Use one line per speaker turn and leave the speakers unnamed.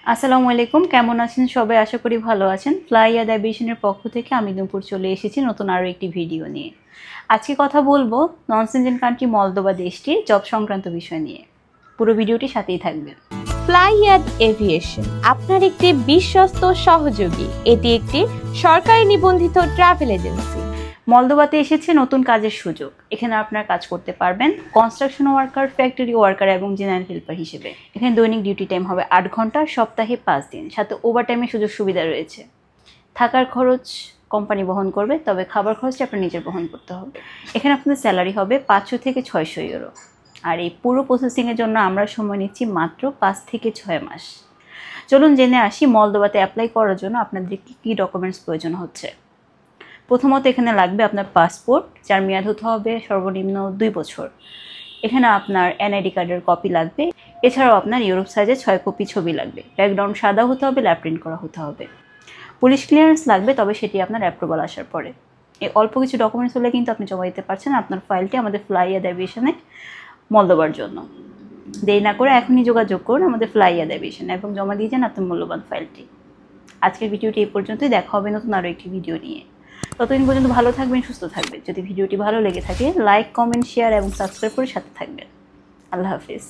আসসালামু আলাইকুম, কেমন আছেন সবাই? আশা করি ভালো আছেন। ফ্লাই অ্যাভিয়েশনের পক্ষ থেকে আমি নূপুর চলে এসেছি নতুন আরও একটি ভিডিও নিয়ে। আজকে কথা বলবো নন সেনজেন কান্ট্রি মলদোভা দেশটির জব সংক্রান্ত বিষয় নিয়ে। পুরো ভিডিওটি সাথেই থাকবেন।
ফ্লাইয়াদ এভিয়েশন আপনার একটি বিশ্বস্ত সহযোগী। এটি একটি সরকারি নিবন্ধিত ট্রাভেল এজেন্সি।
মলদোভাতে এসেছে নতুন কাজের সুযোগ। এখানে আপনারা কাজ করতে পারবেন কনস্ট্রাকশন ওয়ার্কার, ফ্যাক্টরি ওয়ার্কার এবং জেনারেল হেল্পার হিসেবে। এখানে দৈনিক ডিউটি টাইম হবে 8 ঘন্টা, সপ্তাহে 5 দিন, সাথে ওভারটাইমের সুযোগ সুবিধা রয়েছে। থাকার খরচ কোম্পানি বহন করবে, তবে খাবার খরচটা আপনার নিজের বহন করতে হবে। এখানে আপনাদের স্যালারি হবে 500 থেকে 600 ইউরো। আর এই পুরো প্রসেসিংয়ের জন্য আমরা সময় নিচ্ছি মাত্র 5 থেকে 6 মাস। চলুন জেনে আসি মলদোভাতে অ্যাপ্লাই করার জন্য আপনাদের কী ডকুমেন্টস প্রয়োজন হচ্ছে। প্রথমত এখানে লাগবে আপনার পাসপোর্ট, যার মেয়াদ হতে হবে সর্বনিম্ন 2 বছর। এখানে আপনার এনআইডি কার্ডের কপি লাগবে। এছাড়াও আপনার ইউরোপ সাইজে 6 কপি ছবি লাগবে। ব্যাকগ্রাউন্ড সাদা হতে হবে, ল্যাব প্রিন্ট করা হতে হবে। পুলিশ ক্লিয়ারেন্স লাগবে, তবে সেটি আপনার অ্যাপ্রুভাল আসার পরে। এই অল্প কিছু ডকুমেন্টস হলে কিন্তু আপনি জমা দিতে পারছেন আপনার ফাইলটি আমাদের ফ্লাইয়াদ অ্যাভিয়েশনে মলদোভার জন্য। দেরি না করে এখনই যোগাযোগ করুন আমাদের ফ্লাইয়াদ অ্যাভিয়েশনে এবং জমা দিয়ে যান আপনার মূল্যবান ফাইলটি। আজকের ভিডিওটি এই পর্যন্তই। দেখা হবে নতুন আরও একটি ভিডিও নিয়ে। ততদিন পর্যন্ত ভালো থাকবেন, সুস্থ থাকবেন। যদি ভিডিওটি ভালো লেগে থাকে লাইক, কমেন্ট, শেয়ার এবং সাবস্ক্রাইব করে সাথে থাকবেন। আল্লাহ হাফিজ।